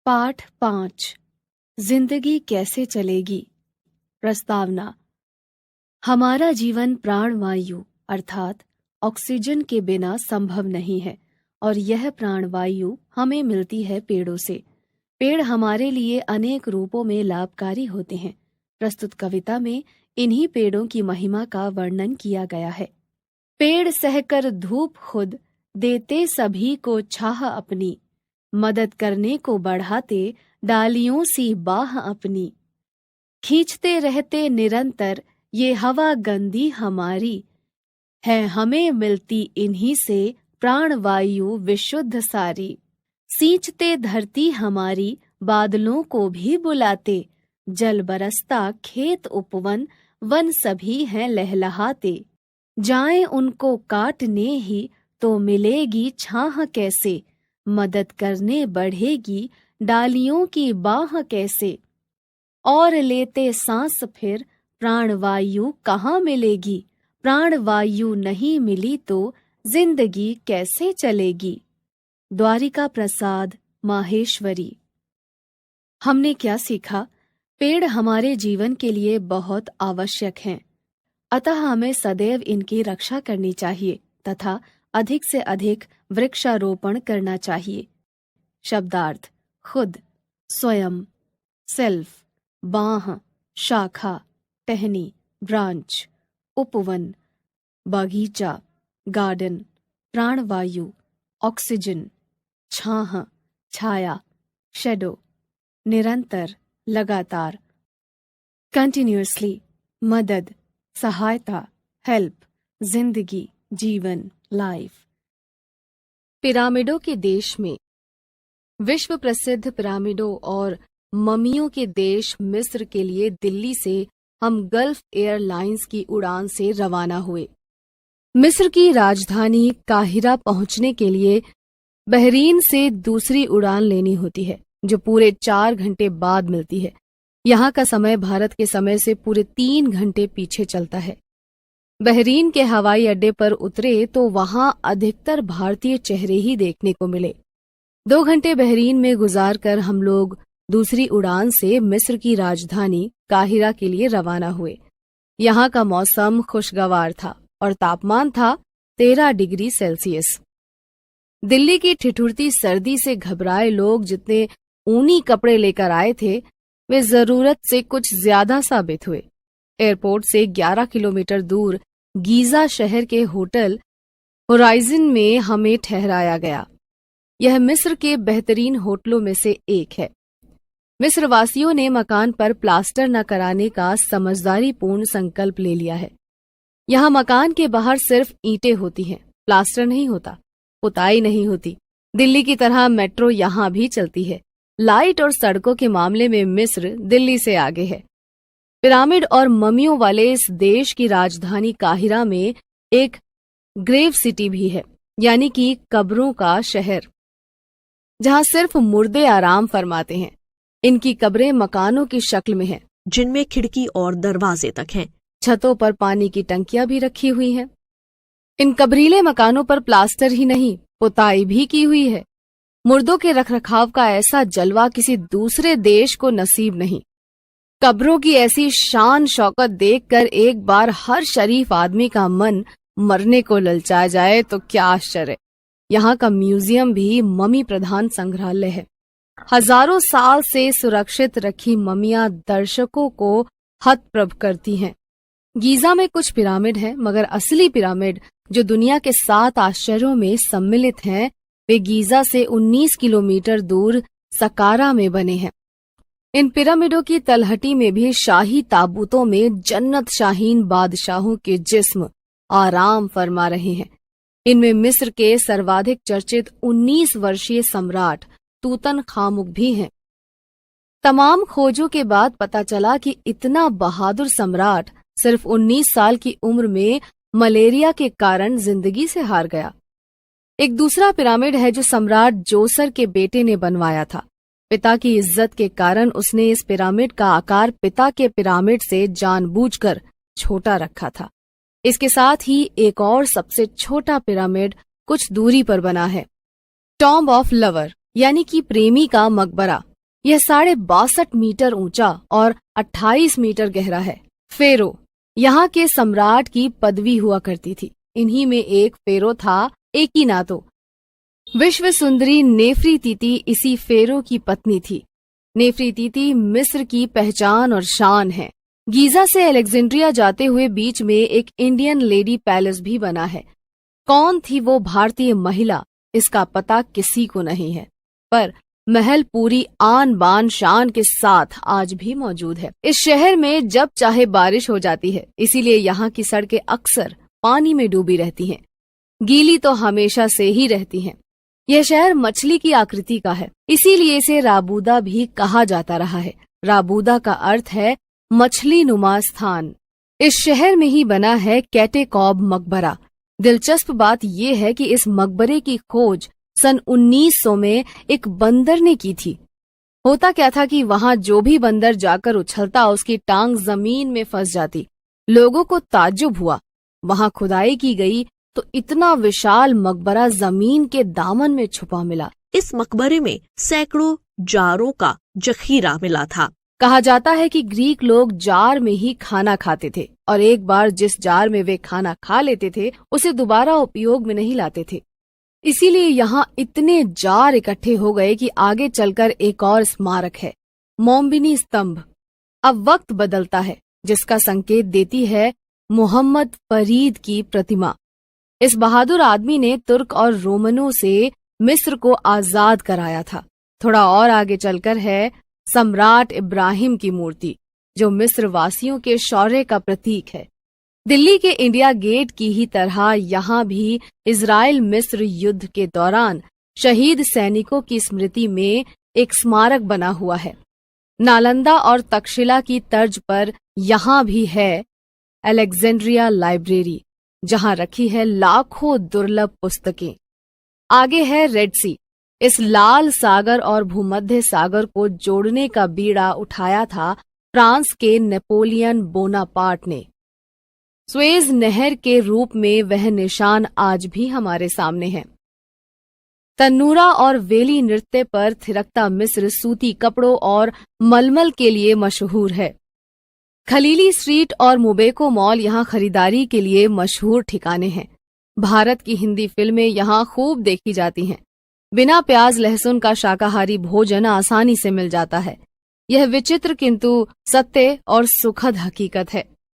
पाठ 5 जिंदगी कैसे चलेगी। प्रस्तावना। हमारा जीवन प्राणवायु अर्थात ऑक्सीजन के बिना संभव नहीं है और यह प्राणवायु हमें मिलती है पेड़ों से। पेड़ हमारे लिए अनेक रूपों में लाभकारी होते हैं। प्रस्तुत कविता में इन्हीं पेड़ों की महिमा का वर्णन किया गया है। पेड़ सहकर धूप खुद, देते सभी को छाह अपनी, मदद करने को बढ़ाते डालियों सी बाह अपनी। खींचते रहते निरंतर ये हवा गंदी हमारी, है हमें मिलती इन्हीं से प्राणवायु विशुद्ध सारी। सींचते धरती हमारी, बादलों को भी बुलाते, जल बरसता खेत उपवन, वन सभी हैं लहलहाते। जाएं उनको काटने ही तो मिलेगी छाह कैसे, मदद करने बढ़ेगी डालियों की बाह कैसे। और लेते सांस फिर प्राणवायु कहाँ मिलेगी, प्राणवायु नहीं मिली तो जिंदगी कैसे चलेगी। द्वारिका प्रसाद माहेश्वरी। हमने क्या सीखा? पेड़ हमारे जीवन के लिए बहुत आवश्यक हैं, अतः हमें सदैव इनकी रक्षा करनी चाहिए तथा अधिक से अधिक वृक्षारोपण करना चाहिए। शब्दार्थ: खुद, स्वयं, सेल्फ, बाह, शाखा, टहनी, ब्रांच, उपवन, बागीचा, गार्डन, प्राणवायु, ऑक्सीजन, छाह, छाया, शैडो, निरंतर, लगातार, कंटिन्यूअसली, मदद, सहायता, हेल्प, जिंदगी, जीवन, लाइफ। पिरामिडों के देश में विश्व प्रसिद्ध पिरामिडों और ममियों के देश मिस्र के लिए दिल्ली से हम गल्फ एयरलाइंस की उड़ान से रवाना हुए। मिस्र की राजधानी काहिरा पहुंचने के लिए बहरीन से दूसरी उड़ान लेनी होती है, जो पूरे 4 घंटे बाद मिलती है। यहाँ का समय भारत के समय से पूरे 3 घंटे पीछे चलता है। बहरीन के हवाई अड्डे पर उतरे तो वहां अधिकतर भारतीय चेहरे ही देखने को मिले। 2 घंटे बहरीन में गुजारकर हम लोग दूसरी उड़ान से मिस्र की राजधानी काहिरा के लिए रवाना हुए। यहाँ का मौसम खुशगवार था और तापमान था 13 डिग्री सेल्सियस। दिल्ली की ठिठुरती सर्दी से घबराए लोग जितने ऊनी कपड़े लेकर आए थे, वे जरूरत से कुछ ज्यादा साबित हुए। एयरपोर्ट से 11 किलोमीटर दूर गीजा शहर के होटल होराइजन में हमें ठहराया गया। यह मिस्र के बेहतरीन होटलों में से एक है। मिस्र वासियों ने मकान पर प्लास्टर न कराने का समझदारी पूर्ण संकल्प ले लिया है। यहाँ मकान के बाहर सिर्फ ईंटें होती हैं, प्लास्टर नहीं होता, पुताई नहीं होती। दिल्ली की तरह मेट्रो यहाँ भी चलती है। लाइट और सड़कों के मामले में मिस्र दिल्ली से आगे है। पिरामिड और ममियों वाले इस देश की राजधानी काहिरा में एक ग्रेव सिटी भी है, यानी कि कब्रों का शहर, जहाँ सिर्फ मुर्दे आराम फरमाते हैं। इनकी कब्रें मकानों की शक्ल में हैं, जिनमें खिड़की और दरवाजे तक हैं। छतों पर पानी की टंकियां भी रखी हुई हैं। इन कबरीले मकानों पर प्लास्टर ही नहीं, पुताई भी की हुई है। मुर्दों के रखरखाव का ऐसा जलवा किसी दूसरे देश को नसीब नहीं। कब्रों की ऐसी शान शौकत देखकर एक बार हर शरीफ आदमी का मन मरने को ललचा जाए तो क्या आश्चर्य। यहाँ का म्यूजियम भी ममी प्रधान संग्रहालय है। हजारों साल से सुरक्षित रखी ममियां दर्शकों को हतप्रभ करती हैं। गीजा में कुछ पिरामिड हैं, मगर असली पिरामिड जो दुनिया के 7 आश्चर्यों में सम्मिलित हैं, वे गीजा से 19 किलोमीटर दूर सकारा में बने हैं। इन पिरामिडों की तलहटी में भी शाही ताबूतों में जन्नत शाहीन बादशाहों के जिस्म आराम फरमा रहे हैं। इनमें मिस्र के सर्वाधिक चर्चित 19 वर्षीय सम्राट तूतनखामुन भी हैं। तमाम खोजों के बाद पता चला कि इतना बहादुर सम्राट सिर्फ 19 साल की उम्र में मलेरिया के कारण जिंदगी से हार गया। एक दूसरा पिरामिड है जो सम्राट जोसर के बेटे ने बनवाया था। पिता की इज्जत के कारण उसने इस पिरामिड का आकार पिता के पिरामिड से जानबूझकर छोटा रखा था। इसके साथ ही एक और सबसे छोटा पिरामिड कुछ दूरी पर बना है, टॉम्ब ऑफ लवर, यानी कि प्रेमी का मकबरा। यह 62.5 मीटर ऊंचा और 28 मीटर गहरा है। फेरो यहाँ के सम्राट की पदवी हुआ करती थी। इन्हीं में एक फेरो था एकीनातो। विश्व सुंदरी नेफरीतीती इसी फेरो की पत्नी थी। नेफरीतीती मिस्र की पहचान और शान है। गीजा से अलेक्जेंड्रिया जाते हुए बीच में एक इंडियन लेडी पैलेस भी बना है। कौन थी वो भारतीय महिला, इसका पता किसी को नहीं है, पर महल पूरी आन बान शान के साथ आज भी मौजूद है। इस शहर में जब चाहे बारिश हो जाती है, इसीलिए यहाँ की सड़कें अक्सर पानी में डूबी रहती हैं। गीली तो हमेशा से ही रहती हैं। यह शहर मछली की आकृति का है, इसीलिए इसे राबूदा भी कहा जाता रहा है। राबूदा का अर्थ है मछली नुमा स्थान। इस शहर में ही बना है कैटेकॉब मकबरा। दिलचस्प बात यह है कि इस मकबरे की खोज सन 1900 में एक बंदर ने की थी। होता क्या था कि वहां जो भी बंदर जाकर उछलता, उसकी टांग जमीन में फंस जाती। लोगों को ताज्जुब हुआ। वहां खुदाई की गई तो इतना विशाल मकबरा जमीन के दामन में छुपा मिला। इस मकबरे में सैकड़ों जारों का जखीरा मिला था। कहा जाता है कि ग्रीक लोग जार में ही खाना खाते थे और एक बार जिस जार में वे खाना खा लेते थे उसे दोबारा उपयोग में नहीं लाते थे। इसीलिए यहाँ इतने जार इकट्ठे हो गए कि आगे चलकर एक और स्मारक है, मोम्बिनी स्तंभ। अब वक्त बदलता है, जिसका संकेत देती है मोहम्मद फरीद की प्रतिमा। इस बहादुर आदमी ने तुर्क और रोमनों से मिस्र को आजाद कराया था। थोड़ा और आगे चलकर है सम्राट इब्राहिम की मूर्ति, जो मिस्र वासियों के शौर्य का प्रतीक है। दिल्ली के इंडिया गेट की ही तरह यहाँ भी इजराइल मिस्र युद्ध के दौरान शहीद सैनिकों की स्मृति में एक स्मारक बना हुआ है। नालंदा और तक्षशिला की तर्ज पर यहाँ भी है अलेक्जेंड्रिया लाइब्रेरी, जहाँ रखी है लाखों दुर्लभ पुस्तकें। आगे है रेड सी। इस लाल सागर और भूमध्य सागर को जोड़ने का बीड़ा उठाया था फ्रांस के नेपोलियन बोनापार्ट ने। स्वेज नहर के रूप में वह निशान आज भी हमारे सामने है। तन्नूरा और वेली नृत्य पर थिरकता मिस्र सूती कपड़ों और मलमल के लिए मशहूर है। खलीली स्ट्रीट और मुबेको मॉल यहाँ खरीदारी के लिए मशहूर ठिकाने हैं। भारत की हिंदी फिल्में यहाँ खूब देखी जाती हैं। बिना प्याज लहसुन का शाकाहारी भोजन आसानी से मिल जाता है। यह विचित्र किंतु सत्य और सुखद हकीकत है।